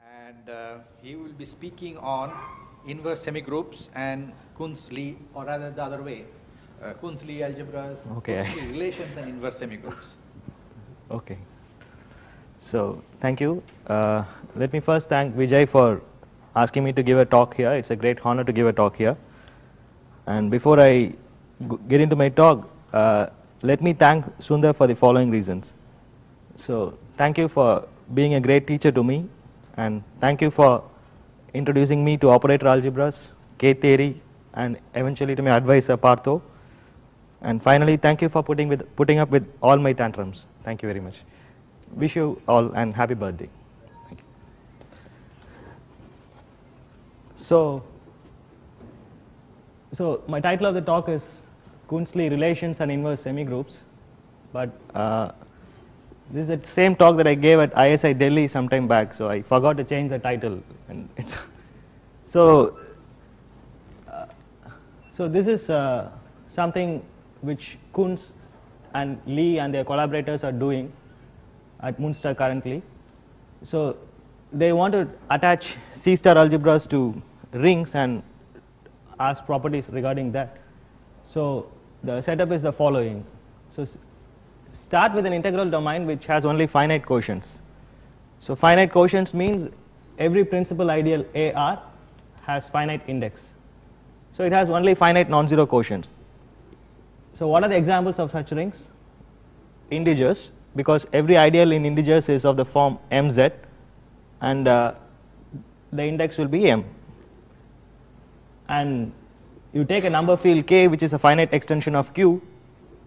and he will be speaking on inverse semigroups and Kuntz-Lie, or rather the other way, Kuntz-Lie algebras, Okay. Kuntz-Lie relations and inverse semigroups. Okay. So thank you. Let me first thank Vijay for asking me to give a talk here. It's a great honor to give a talk here. And before I get into my talk, let me thank Sundar for the following reasons. So thank you for being a great teacher to me, and thank you for introducing me to operator algebras, K-theory, and eventually to my advisor Partho. And finally, thank you for putting up with all my tantrums. Thank you very much. Wish you all and happy birthday. Thank you. So my title of the talk is Kuntz-Lie relations and inverse semigroups, but this is the same talk that I gave at ISI Delhi some time back, so I forgot to change the title. And so this is something which Kuntz and Lie and their collaborators are doing at Munster currently. So they want to attach C-star algebras to rings and ask properties regarding that. So the setup is the following. So start with an integral domain which has only finite quotients. So finite quotients means every principal ideal AR has finite index. So it has only finite non-zero quotients. So what are the examples of such rings? Integers, because every ideal in integers is of the form mz, and the index will be m. And you take a number field K, which is a finite extension of Q,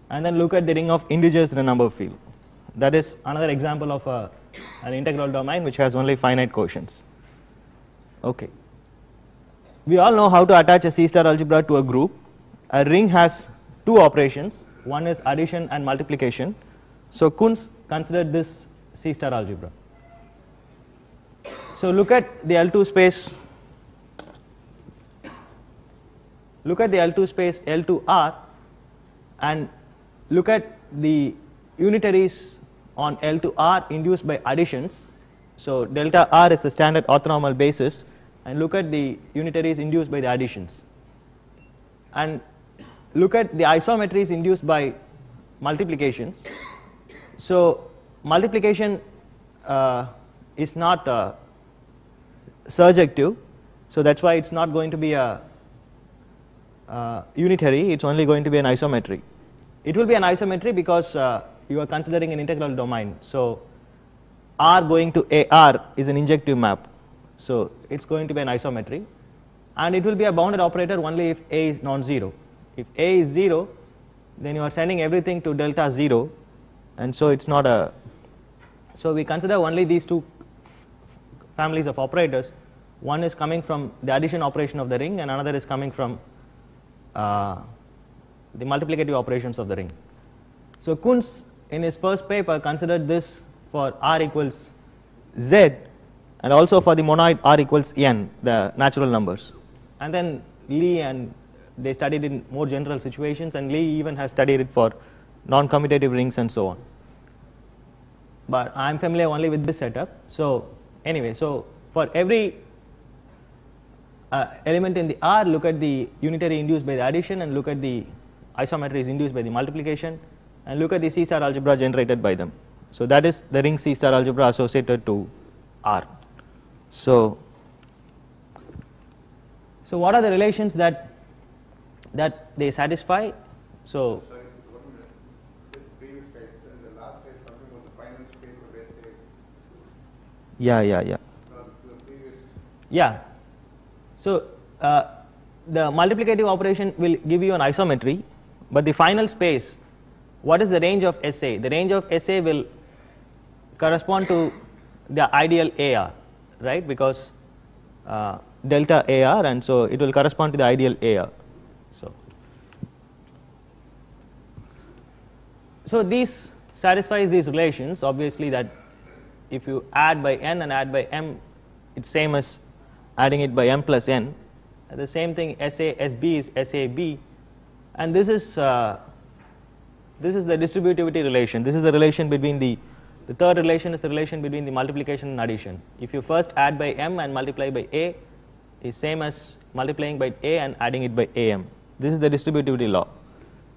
and then look at the ring of integers in a number field. That is another example of an integral domain which has only finite quotients. Okay. We all know how to attach a C-star algebra to a group. A ring has two operations. One is addition and multiplication. So Kuntz considered this C-star algebra. So look at the L2 space. Look at the L2 space L2R and look at the unitaries on L2R induced by additions. So delta R is the standard orthonormal basis, and look at the unitaries induced by the additions. And look at the isometries induced by multiplications. So multiplication is not surjective, so that's why it's not going to be a unitary, it's only going to be an isometry. It will be an isometry because you are considering an integral domain. So R going to AR is an injective map, so it's going to be an isometry, and it will be a bounded operator only if A is non-zero. If A is 0, then you are sending everything to delta 0, and so it's not a. So we consider only these two families of operators. One is coming from the addition operation of the ring, and another is coming from the multiplicative operations of the ring. So Kuntz in his first paper considered this for R equals Z, and also for the monoid R equals n, the natural numbers. And then Lie and they studied in more general situations, and Lie even has studied it for non-commutative rings and so on. But I am familiar only with this setup. So anyway, so for every element in the R, look at the unitary induced by the addition, and look at the isometries induced by the multiplication, and look at the C-star algebra generated by them. So that is the ring C-star algebra associated to R. So what are the relations that they satisfy? So sorry, 1 minute. This previous slide, so in the last slide, something about the final space of SA. yeah. The previous. Yeah. So the multiplicative operation will give you an isometry, but the final space, what is the range of SA? The range of SA will correspond to the ideal AR, right? Because delta AR, and so it will correspond to the ideal AR. So these satisfies these relations. Obviously, that if you add by n and add by m, it's same as adding it by m plus n. And the same thing, SA SB is SAB, and this is the distributivity relation. This is the relation between the The third relation is the relation between the multiplication and addition. If you first add by m and multiply by a is same as multiplying by a and adding it by am. This is the distributivity law.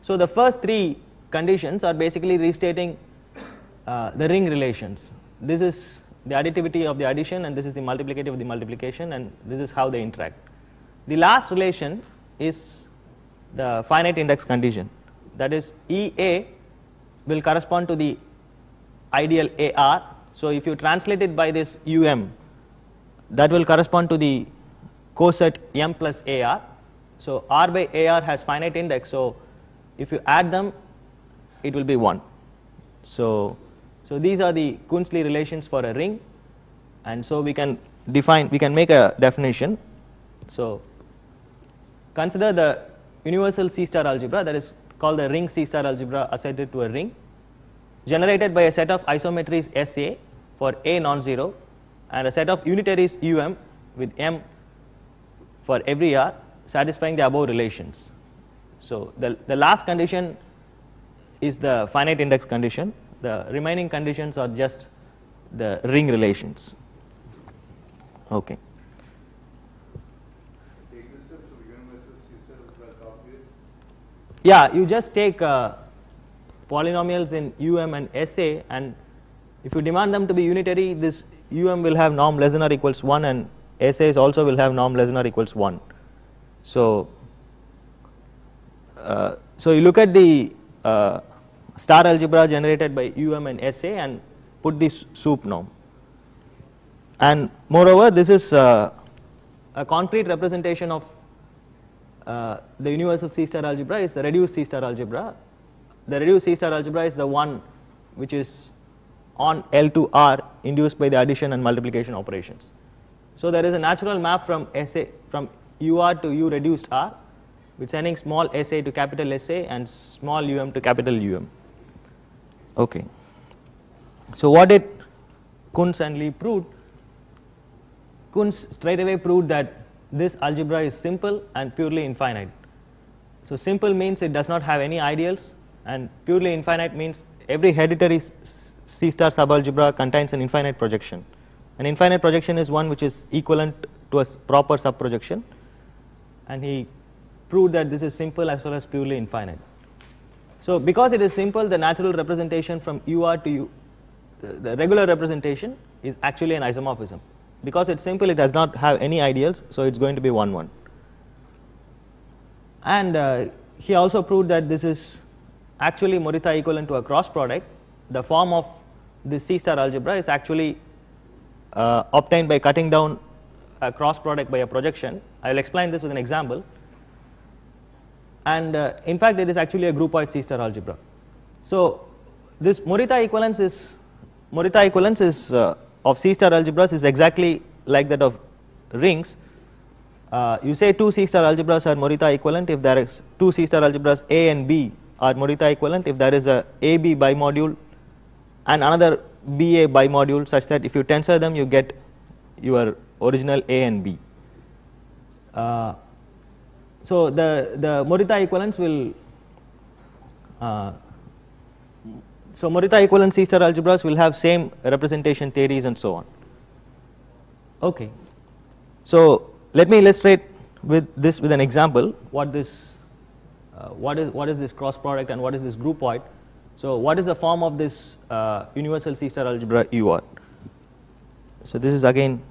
So the first three conditions are basically restating the ring relations. This is the additivity of the addition and this is the multiplicative of the multiplication, and this is how they interact. The last relation is the finite index condition, that is EA will correspond to the ideal AR. So if you translate it by this UM, that will correspond to the coset M plus AR. So R by AR has finite index, so if you add them it will be 1. So these are the Kuhn-Lee relations for a ring, and so we can make a definition. So consider the universal C star algebra, that is called the ring C star algebra associated to a ring, generated by a set of isometries SA for A non-zero and a set of unitaries UM with M for every R satisfying the above relations. So the last condition is the finite index condition. The remaining conditions are just the ring relations. Okay. The existence of universal C-star algebra obvious. Yeah, you just take polynomials in UM and SA, and if you demand them to be unitary, this UM will have norm less than or equals 1 and SAs also will have norm less than or equals 1. So you look at the star algebra generated by UM and SA and put this soup norm, and moreover this is a concrete representation of the universal C star algebra is the reduced C star algebra. The reduced C star algebra is the one which is on L to R induced by the addition and multiplication operations. So there is a natural map from UR to U reduced R with sending small SA to capital SA and small um to capital Um. Okay. So what did Kunz and Lee proved? Kunz straight away proved that this algebra is simple and purely infinite. So simple means it does not have any ideals, and purely infinite means every hereditary C star subalgebra contains an infinite projection. An infinite projection is one which is equivalent to a proper subprojection, and he proved that this is simple as well as purely infinite. So because it is simple, the natural representation from UR to U, the regular representation is actually an isomorphism. Because it's simple, it does not have any ideals, so it's going to be 1 1. And he also proved that this is actually Morita equivalent to a cross product. The form of this C star algebra is actually obtained by cutting down a cross product by a projection. I will explain this with an example. And in fact it is actually a groupoid C star algebra. So this Morita equivalence is of C star algebras is exactly like that of rings. You say two C star algebras are Morita equivalent if there is two C star algebras A and B are Morita equivalent if there is a AB bimodule and another BA bimodule, such that if you tensor them you get your original A and B. So the Morita equivalence will so Morita equivalent C star algebras will have same representation theories and so on. Okay. So let me illustrate with this with an example what is this cross product and what is this groupoid. So what is the form of this universal C star algebra UR? So this is again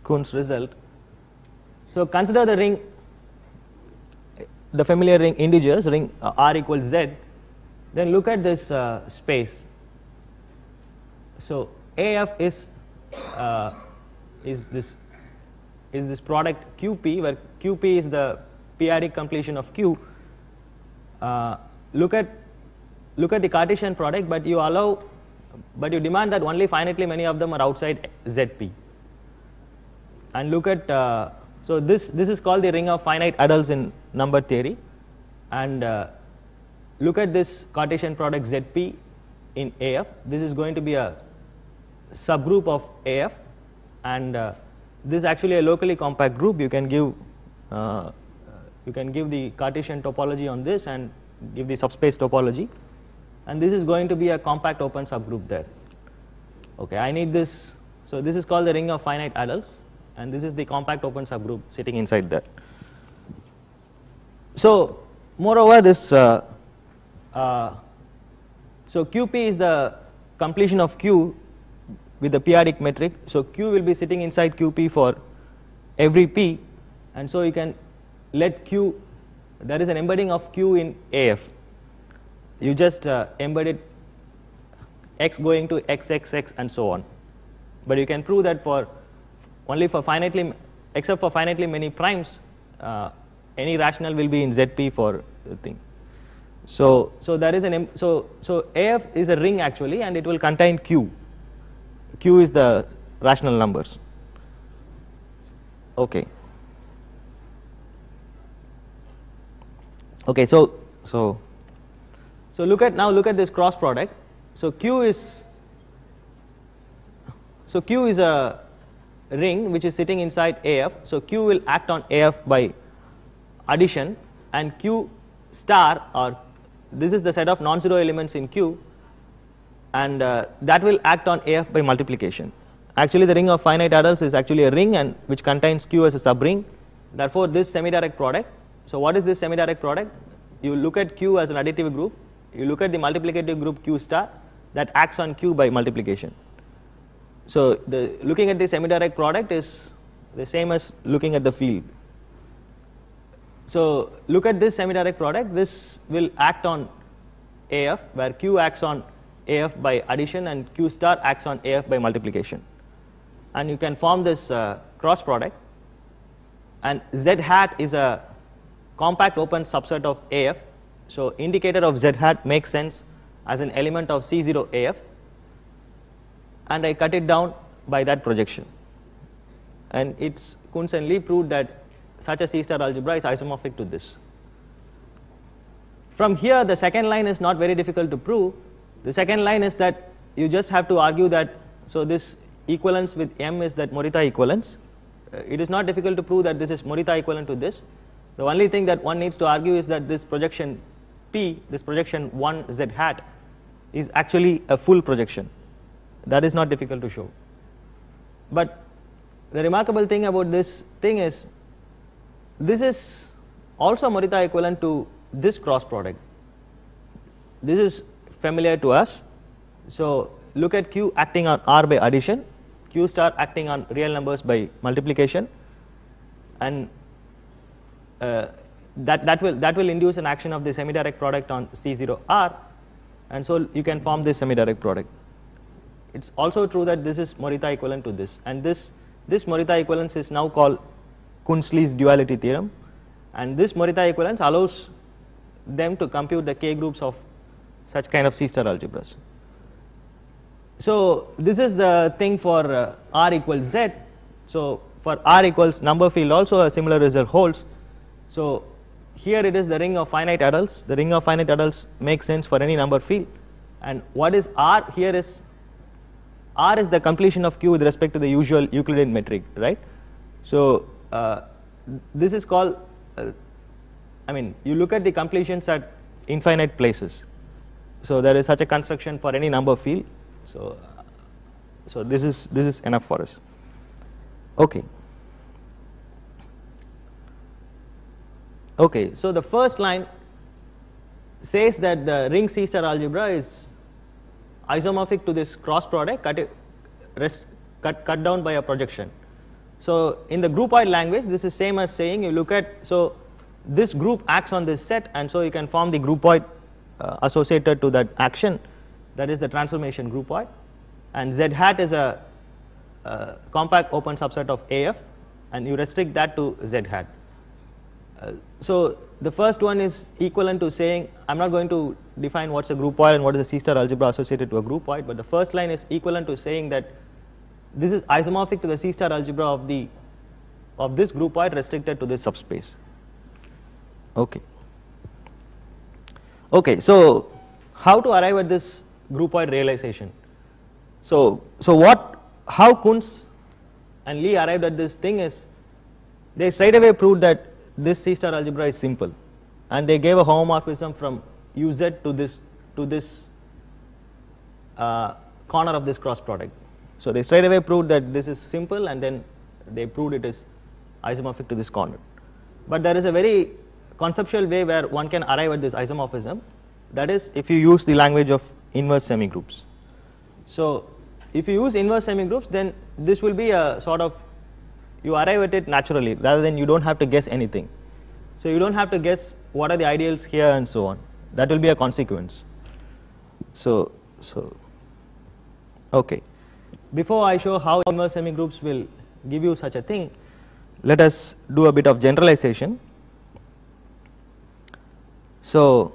Kunz result. So consider the ring, the familiar ring integers, ring R equals Z. Then look at this space. So AF is this product QP, where QP is the periodic completion of Q. Look at the Cartesian product, but you demand that only finitely many of them are outside ZP. And look at so this is called the ring of finite adults in number theory, and look at this Cartesian product ZP in AF. This is going to be a subgroup of AF, and this is actually a locally compact group. You can give the Cartesian topology on this and give the subspace topology, and this is going to be a compact open subgroup there. Okay, I need this. So this is called the ring of finite adults, and this is the compact open subgroup sitting inside there. So moreover, this so QP is the completion of Q with the periodic metric. So Q will be sitting inside QP for every P, and so you can let Q, there is an embedding of Q in AF. You just embedded X going to XXX and so on. But you can prove that for only for finitely, except for finitely many primes, any rational will be in ZP for the thing. So there is an so AF is a ring actually, and it will contain Q. Q is the rational numbers. Okay. Okay. So look at this cross product. So Q is a ring which is sitting inside AF. So Q will act on AF by addition, and Q star, or this is the set of non-zero elements in Q, and that will act on AF by multiplication. Actually, the ring of finite adults is actually a ring and which contains Q as a subring. Therefore, this semi-direct product. So what is this semi-direct product? You look at Q as an additive group. You look at the multiplicative group Q star that acts on Q by multiplication. So looking at the semi-direct product is the same as looking at the field. So look at this semi-direct product. This will act on AF, where Q acts on AF by addition and Q star acts on AF by multiplication. And you can form this cross product. And Z hat is a compact open subset of AF. So indicator of Z hat makes sense as an element of C0 AF. And I cut it down by that projection. And Kunz and Lee proved that such a C-star algebra is isomorphic to this. From here, the second line is not very difficult to prove. The second line is that you just have to argue that, so this equivalence with M is that Morita equivalence. It is not difficult to prove that this is Morita equivalent to this. The only thing that one needs to argue is that this projection P, this projection 1 Z hat, is actually a full projection. That is not difficult to show. But the remarkable thing about this thing is, this is also Morita equivalent to this cross product. This is familiar to us. So look at Q acting on R by addition, Q star acting on real numbers by multiplication, and that will induce an action of the semi-direct product on C0 R, and so you can form this semi-direct product. It's also true that this is Morita equivalent to this, and this Morita equivalence is now called Kunz-Lee's duality theorem, and this Morita equivalence allows them to compute the K groups of such kind of C-star algebras. So this is the thing for R equals Z. So for R equals number field also a similar result holds. So here it is the ring of finite adults. The ring of finite adults makes sense for any number field. And what is R? Here is R is the completion of Q with respect to the usual Euclidean metric, right? So this is called, I mean, you look at the completions at infinite places. So there is such a construction for any number field. So this is enough for us. Okay. Okay. So the first line says that the ring C-star algebra is isomorphic to this cross product cut down by a projection. So in the groupoid language, this is same as saying you look at, so this group acts on this set, and so you can form the groupoid associated to that action, that is the transformation groupoid, and Z hat is a compact open subset of AF, and you restrict that to Z hat. So the first one is equivalent to saying, I'm not going to define what's a groupoid and what is a C-star algebra associated to a groupoid, but the first line is equivalent to saying that this is isomorphic to the C-star algebra of this groupoid restricted to this subspace. Okay. Okay, so how to arrive at this groupoid realization? So how Kunz and Lee arrived at this thing is, they straight away proved that this C-star algebra is simple, and they gave a homomorphism from UZ to this corner of this cross product. So they straight away proved that this is simple, and then they proved it is isomorphic to this corner. But there is a very conceptual way where one can arrive at this isomorphism, that is if you use the language of inverse semigroups. So if you use inverse semigroups, then this will be a sort of, you arrive at it naturally rather than you don't have to guess anything. So you don't have to guess what are the ideals here and so on. That will be a consequence. So okay. Before I show how inverse semigroups will give you such a thing, let us do a bit of generalization. So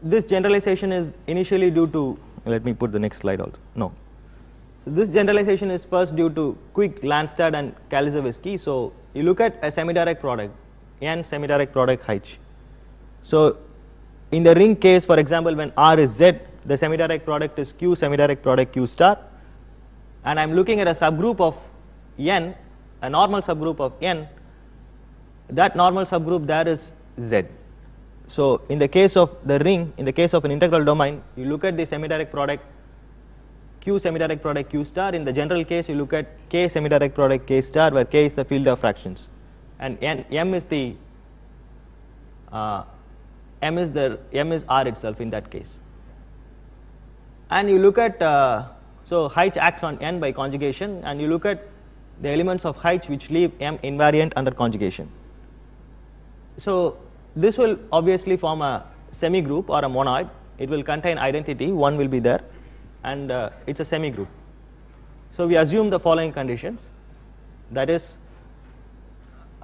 this generalization is initially due to, let me put the next slide also, no. So this generalization is first due to Quick, Landstad and Kaliszewski. So you look at a semidirect product, n semidirect product H. So in the ring case, for example, when R is Z, the semidirect product is Q semidirect product Q star, and I am looking at a subgroup of n, a normal subgroup of n, that normal subgroup there is Z. So in the case of the ring, in the case of an integral domain, you look at the semidirect product Q semidirect product Q star. In the general case, you look at K semidirect product K star, where K is the field of fractions, and M is the M is R itself in that case. And you look at so H acts on n by conjugation, and you look at the elements of H which leave M invariant under conjugation. So this will obviously form a semigroup or a monoid. It will contain identity, one will be there, and it's a semigroup. So we assume the following conditions, that is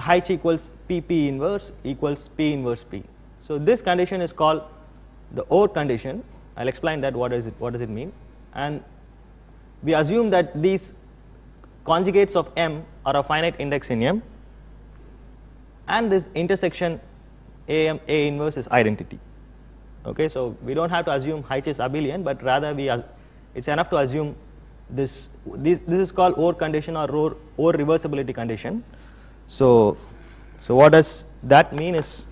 H equals PP inverse equals P inverse P. So this condition is called the OR condition. I'll explain that, what does it mean. And we assume that these conjugates of M are a finite index in M, and this intersection A inverse is identity. Okay, so we don't have to assume H is abelian, but rather it's enough to assume this is called OR condition or OR reversibility condition. So what does that mean is,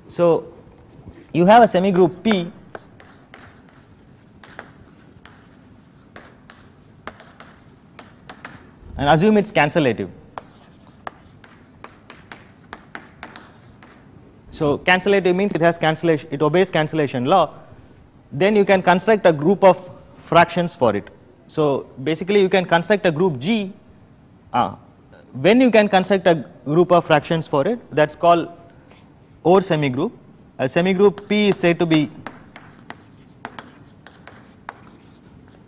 so you have a semigroup P and assume it's cancellative. So cancellative means it has cancellation, it obeys cancellation law. Then you can construct a group of fractions for it. So basically you can construct a group G. When you can construct a group of fractions for it, that's called OR semigroup. A semigroup P is said to be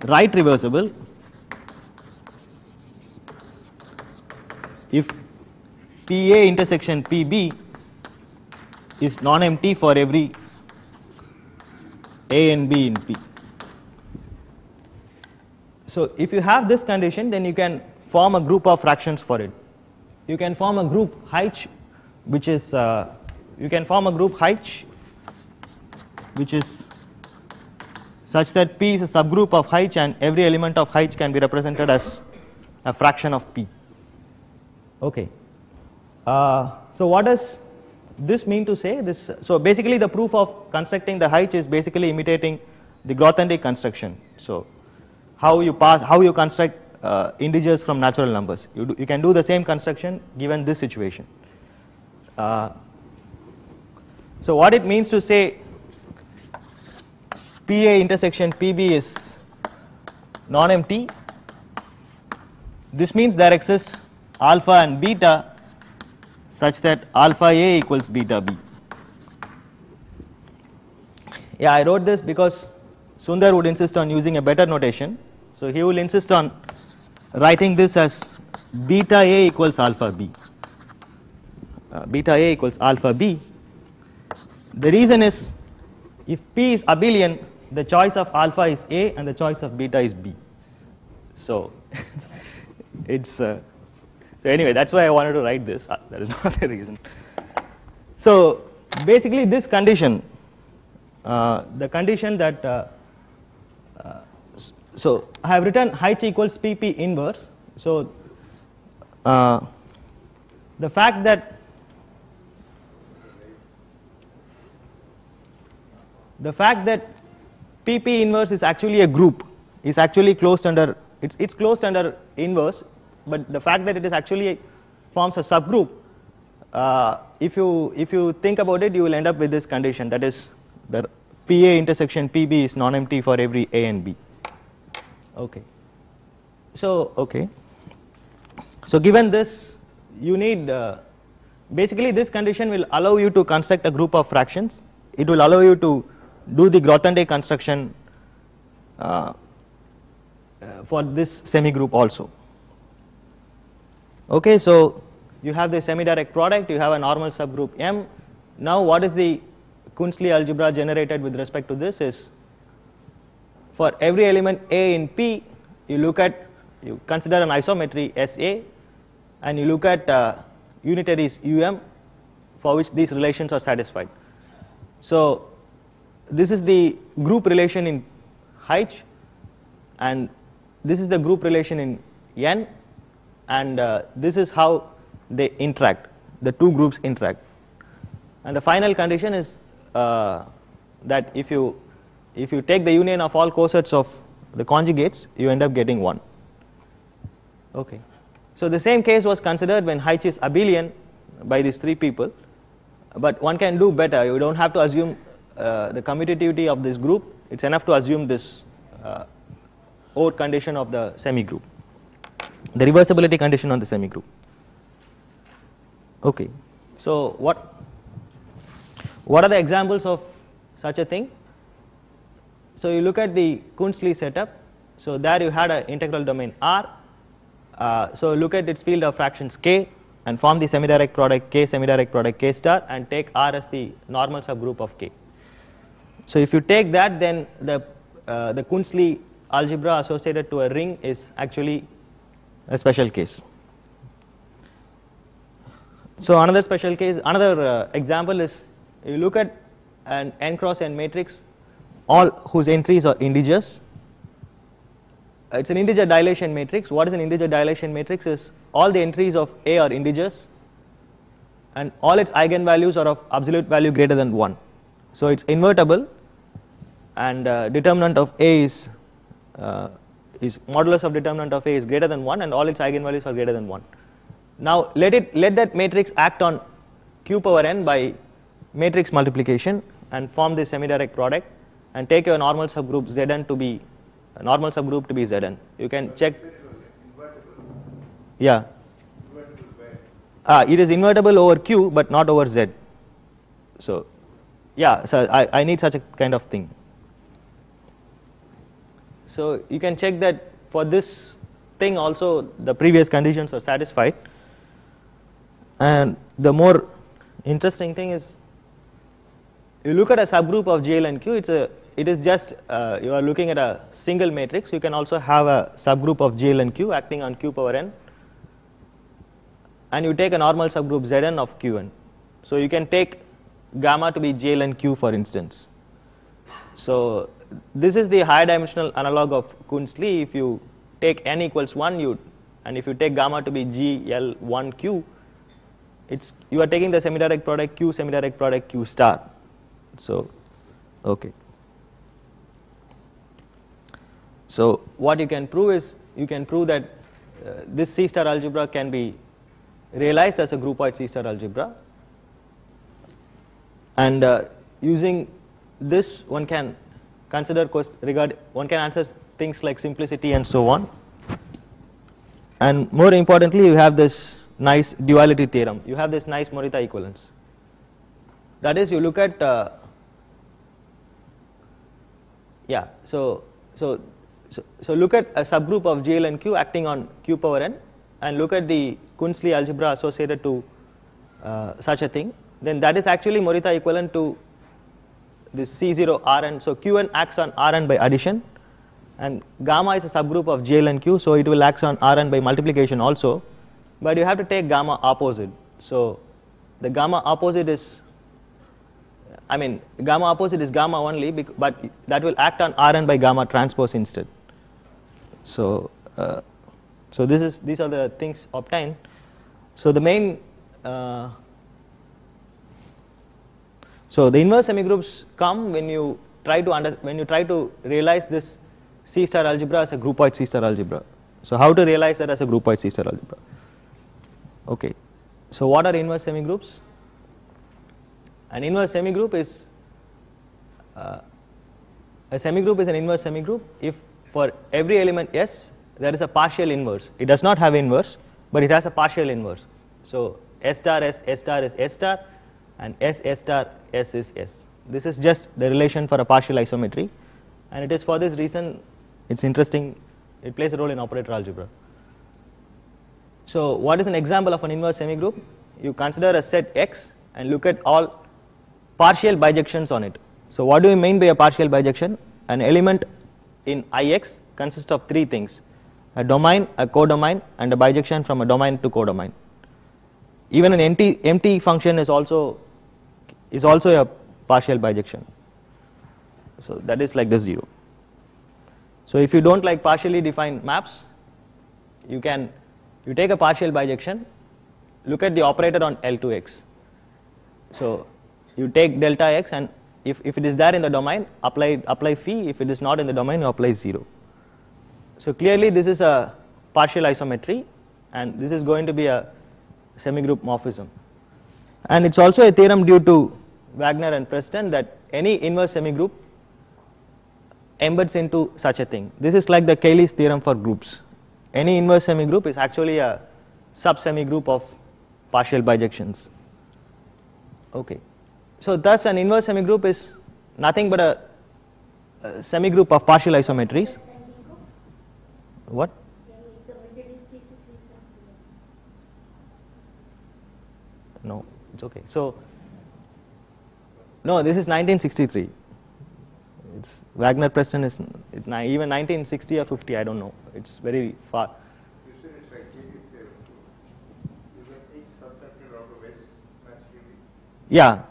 right reversible if PA intersection PB is non-empty for every A and B in P. So if you have this condition, then you can form a group of fractions for it. You can form a group H, which is which is such that P is a subgroup of H, and every element of H can be represented as a fraction of P. Okay. So what does this mean to say? So basically the proof of constructing the H is basically imitating the Grothendieck construction. So how you construct integers from natural numbers. You can do the same construction given this situation. So what it means to say PA intersection PB is non-empty, this means there exists alpha and beta such that alpha A equals beta B. Yeah, I wrote this because Sundar would insist on using a better notation. So he will insist on writing this as beta A equals alpha B. Beta A equals alpha B. The reason is, if P is abelian, the choice of alpha is A and the choice of beta is B. So it's so anyway, that's why I wanted to write this. That is not the reason. So basically this condition, the condition that, so I have written H equals PP inverse. So the fact that PP inverse is actually a group, is actually closed under, it's closed under inverse, but the fact that it is actually forms a subgroup, if you think about it, you will end up with this condition, that is the PA intersection PB is non-empty for every A and B. Okay. So given this, you need basically this condition will allow you to construct a group of fractions. It will allow you to do the Grothendieck construction for this semi-group also. Okay, so you have the semi-direct product, you have a normal subgroup M. Now what is the Kuntz-Lee algebra generated with respect to this is, for every element A in P, you consider an isometry SA, and you look at unitaries UM for which these relations are satisfied. So this is the group relation in H, and this is the group relation in N, and this is how they interact, the two groups interact. And the final condition is that if you take the union of all cosets of the conjugates, you end up getting 1. Okay. So the same case was considered when H is abelian by these 3 people, but one can do better. You don't have to assume the commutativity of this group. It's enough to assume this OR condition of the semi-group, the reversibility condition on the semi-group. Okay. So what are the examples of such a thing? So you look at the Kuntz-Lee setup. So there you had an integral domain R. So look at its field of fractions K and form the semi-direct product K star and take R as the normal subgroup of K. So if you take that, then the Kuntz-Lee algebra associated to a ring is actually a special case. So another special case, another example is, you look at an n cross n matrix, all whose entries are integers. It's an integer dilation matrix. What is an integer dilation matrix? Is all the entries of A are integers and all its eigenvalues are of absolute value greater than 1. So it's invertible, and determinant of A is modulus of determinant of A is greater than 1, and all its eigenvalues are greater than 1. Now let that matrix act on q power n by matrix multiplication and form the semi-direct product, and take your normal subgroup Zn to be normal subgroup to be Zn. You can check. Yeah. It is invertible over Q but not over Z. So yeah, so I need such a kind of thing. So you can check that for this thing also the previous conditions are satisfied. And the more interesting thing is, you look at a subgroup of GL and Q, it is just you are looking at a single matrix. You can also have a subgroup of GL and Q acting on Q power n, and you take a normal subgroup Zn of Qn. So you can take gamma to be GL and Q, for instance. So this is the higher dimensional analog of Kuntz-Lee. If you take n equals 1, and if you take gamma to be GL1Q, you are taking the semi-direct product Q semi-direct product Q star. So okay. So what you can prove is, you can prove that this C star algebra can be realized as a groupoid C star algebra, and using this one can consider one can answer things like simplicity and so on. And more importantly, you have this nice duality theorem. You have this nice Morita equivalence. That is, you look at so look at a subgroup of GL and Q acting on Q power n, and look at the Kuntz-Lee algebra associated to such a thing. Then that is actually Morita equivalent to this C0 Rn. So Qn acts on Rn by addition, and gamma is a subgroup of GL and Q, so it will act on Rn by multiplication also, but you have to take gamma opposite. So the gamma opposite is I mean, gamma opposite is gamma only, but that will act on Rn by gamma transpose instead. So, these are the things obtained. So the main, so the inverse semigroups come when you try to realize this C star algebra as a groupoid C star algebra. So how to realize that as a groupoid C star algebra? Okay. So what are inverse semigroups? An inverse semigroup is an inverse semigroup if for every element S there is a partial inverse. It does not have inverse, but it has a partial inverse. So S star S, S star is S star, and S S star S is S. This is just the relation for a partial isometry, and it is for this reason it's interesting. It plays a role in operator algebra. So what is an example of an inverse semigroup? You consider a set X and look at all partial bijections on it. So what do we mean by a partial bijection? An element in Ix consists of three things: a domain, a codomain, and a bijection from a domain to codomain. Even an empty function is also a partial bijection. So that is like the 0. So if you don't like partially defined maps, you take a partial bijection, look at the operator on L2x. So you take delta x, and if it is there in the domain, apply phi. If it is not in the domain, you apply 0. So clearly this is a partial isometry, and this is going to be a semigroup morphism. And it's also a theorem due to Wagner and Preston that any inverse semigroup embeds into such a thing. This is like the Cayley's theorem for groups. Any inverse semigroup is actually a sub-semigroup of partial bijections. Okay. So thus an inverse semigroup is nothing but a semigroup of partial isometries. What? No, it's okay. So no, this is 1963. It's Wagner Preston is even 1960 or 50. I don't know. It's very far. You said it's like Cayley's theorem. Is that X constructed out of S naturally? Yeah.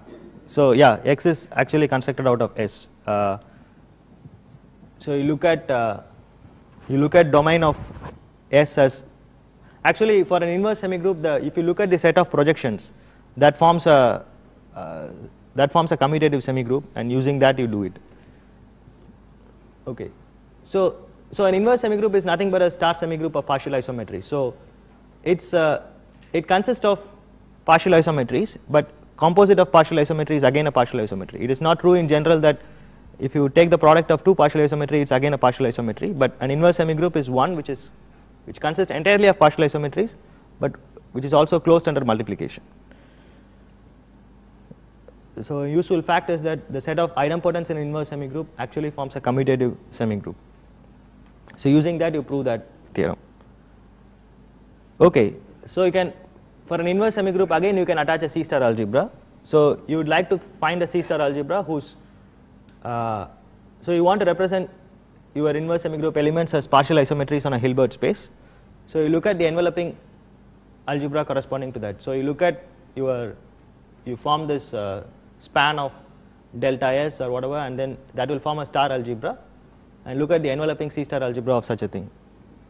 So yeah, X is actually constructed out of S. So you look at domain of S as actually for an inverse semigroup. If you look at the set of projections, that forms a commutative semigroup, and using that you do it. Okay. So an inverse semigroup is nothing but a star semigroup of partial isometry. So it consists of partial isometries, but composite of partial isometry is again a partial isometry. It is not true in general that if you take the product of two partial isometry, it's again a partial isometry, but an inverse semigroup is one which consists entirely of partial isometries, but which is also closed under multiplication. So a useful fact is that the set of idempotents in inverse semigroup actually forms a commutative semigroup. So using that you prove that theorem. Okay, so you can, for an inverse semigroup again you can attach a C star algebra. So you would like to find a C star algebra whose, so you want to represent your inverse semigroup elements as partial isometries on a Hilbert space. So you look at the enveloping algebra corresponding to that. So you look at you form this span of delta S or whatever, and then that will form a star algebra, and look at the enveloping C star algebra of such a thing.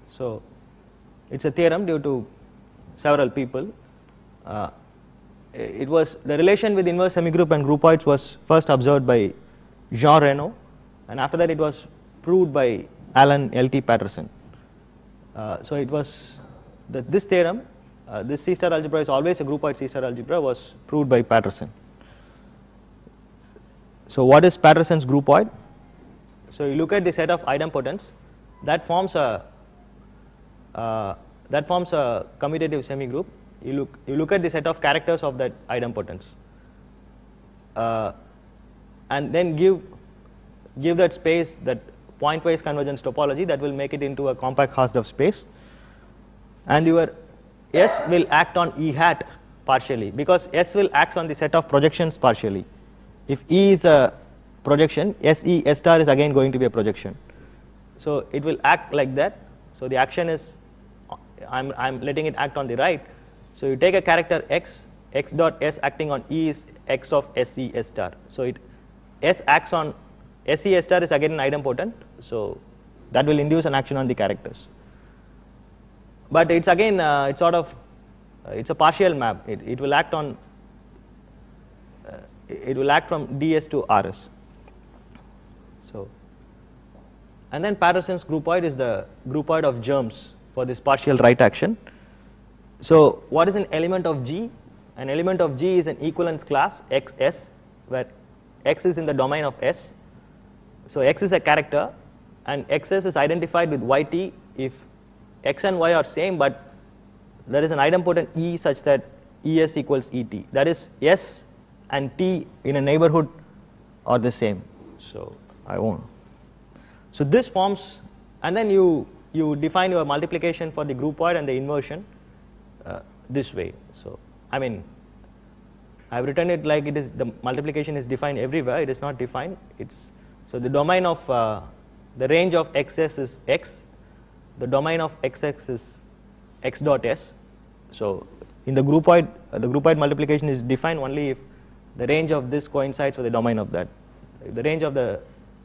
So it's a theorem due to several people. It was the relation with inverse semigroup and groupoids was first observed by Jean Reynaud, and after that it was proved by Alan L.T. Patterson. So it was this theorem, this C star algebra is always a groupoid C star algebra, was proved by Patterson. So what is Patterson's groupoid? So you look at the set of idempotents that forms a commutative semigroup. You look at the set of characters of that idempotents, and then give that space that pointwise convergence topology that will make it into a compact Hausdorff space, and your S will act on E hat partially, because S will act on the set of projections partially. If E is a projection, SE S star is again going to be a projection. So it will act like that. So the action is, I'm letting it act on the right. So you take a character X x dot s acting on E is x of SE S star. So S acts on SE S star is again an idempotent, so that will induce an action on the characters. But it's again it's sort of it's a partial map. It will act on it will act from ds to rs. So, and then Patterson's groupoid is the groupoid of germs for this partial right action. So, what is an element of G? An element of G is an equivalence class XS, where X is in the domain of S. So, X is a character and XS is identified with YT if X and Y are same, but there is an idempotent E such that ES equals ET. That is, S and T in a neighborhood are the same. So, I won't. So, this forms, and then you define your multiplication for the groupoid and the inversion this way. So, I mean, I have written it like it is, the multiplication is defined everywhere, it is not defined. It's, so the domain of, the range of XS is X, the domain of XX is X dot S. So, in the groupoid multiplication is defined only if the range of this coincides with the domain of that. If the range of the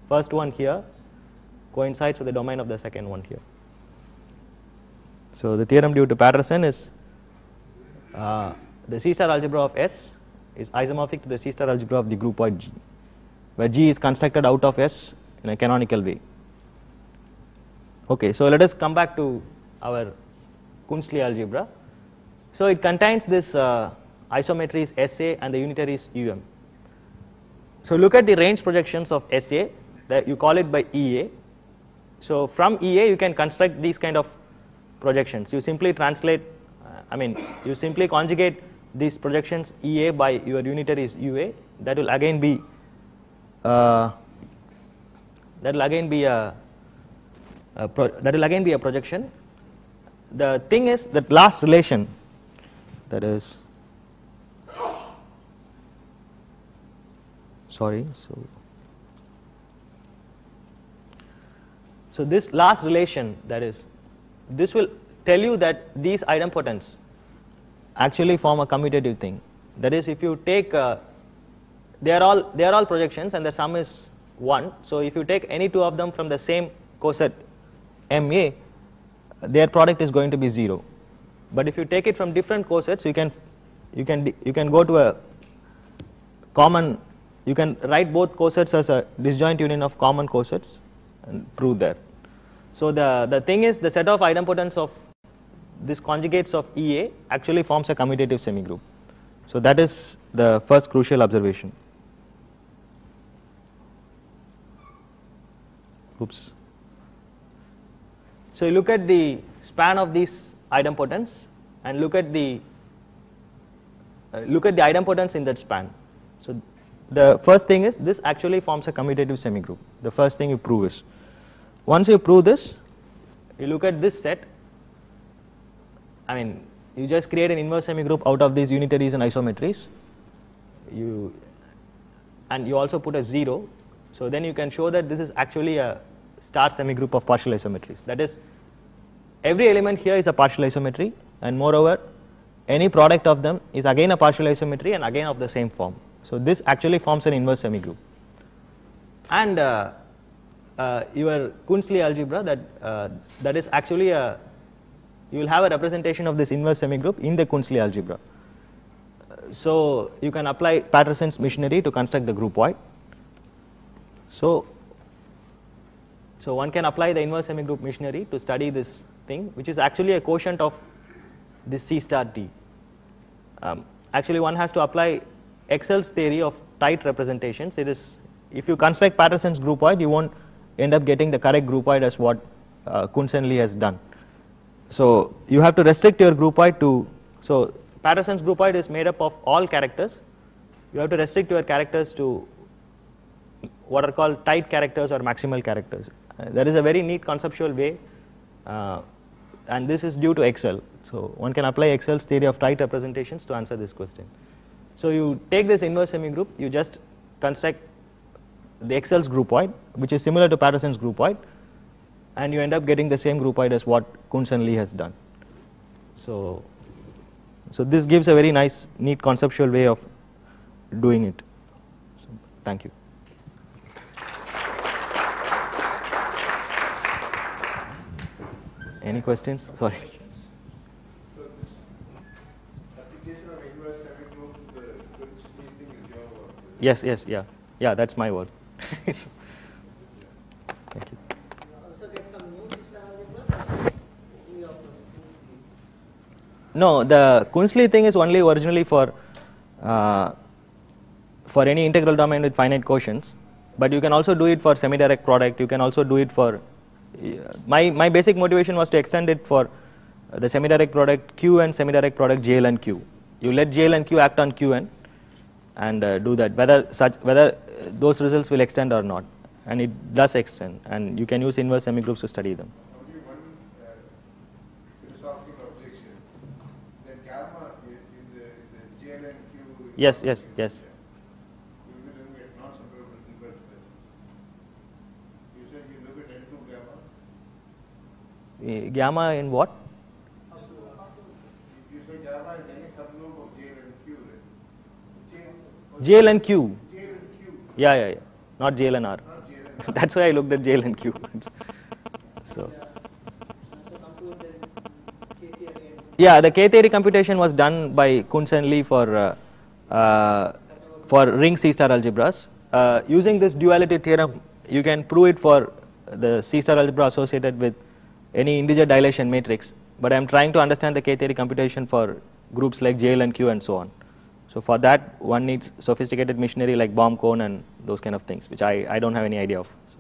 first one here coincides with the domain of the second one here. So, the theorem due to Patterson is the C star algebra of S is isomorphic to the C star algebra of the groupoid G, where G is constructed out of S in a canonical way. Okay, so let us come back to our Kuntz-Lie algebra. So, it contains this isometries SA and the unitaries UM. So, look at the range projections of SA, that you call it by EA. So, from EA you can construct these kind of projections. You simply translate, you simply conjugate these projections EA by your unitaries UA. That will again be a projection. The thing is that last relation, that is, sorry, so this last relation, that is, this will tell you that these idempotents actually form a commutative thing. That is, if you take they are all projections and the sum is 1. So, if you take any two of them from the same coset MA, their product is going to be 0. But if you take it from different cosets, you can go to a common, you can write both cosets as a disjoint union of common cosets and prove that. So, the thing is, the set of idempotents of this conjugates of EA actually forms a commutative semigroup. So, that is the first crucial observation. Oops. So, you look at the span of these idempotents and look at the idempotents in that span. So, the first thing is this actually forms a commutative semigroup. The first thing you prove is, once you prove this, you look at this set. You just create an inverse semigroup out of these unitaries and isometries. And you also put a 0. So, then you can show that this is actually a star semigroup of partial isometries. That is, every element here is a partial isometry, and moreover, any product of them is again a partial isometry and again of the same form. So, this actually forms an inverse semigroup. And your Kuntz-Lie algebra, that is actually you will have a representation of this inverse semigroup in the Kuntz-Lie algebra. So, you can apply Patterson's machinery to construct the groupoid. So, one can apply the inverse semigroup machinery to study this thing, which is actually a quotient of this C star T. Actually, one has to apply Excel's theory of tight representations. It is, if you construct Patterson's groupoid, you won't end up getting the correct groupoid as what Kuntz and Lie has done. So, you have to restrict your groupoid to, so Patterson's groupoid is made up of all characters. You have to restrict your characters to what are called tight characters or maximal characters. There is a very neat conceptual way, and this is due to Excel. So, one can apply Excel's theory of tight representations to answer this question. So, you take this inverse semigroup, you just construct the Excel's groupoid, which is similar to Patterson's groupoid, and you end up getting the same groupoid as what Kuntz and Lie has done. So, So this gives a very nice, neat conceptual way of doing it. So, thank you. Any questions? Sorry. So this application of inverse semigroup to the Kunstley thing is your work. Yes, yes, yeah. Yeah, that's my word. Thank you. Also get some new system algebra. No, the Kunstley thing is only originally for any integral domain with finite quotients, but you can also do it for semi-direct product. You can also do it for my basic motivation was to extend it for the semi-direct product Q and semi-direct product JL and Q. You let JL and Q act on Qn and do that, whether those results will extend or not, and it does extend, and you can use inverse semigroups to study them. Only one philosophical objection. The gamma in the JL and Q. Yes, yes, yes. You will look at non-separable inverse measures. You said you look at N2 gamma. Gamma in what? You said gamma is any subgroup of JL and Q, right? JL and Q. JL and Q, Yeah, yeah, yeah. Not JL and R. not JL and That's why I looked at JL and Q. So. So compute the K theory and Yeah, the K theory computation was done by Kunz and Lee for ring C-star algebras. Using this duality theorem, you can prove it for the C-star algebra associated with any integer dilation matrix. But I am trying to understand the K theory computation for groups like JL and Q and so on. So for that, one needs sophisticated machinery like bomb cone and those kind of things, which I don't have any idea of. So.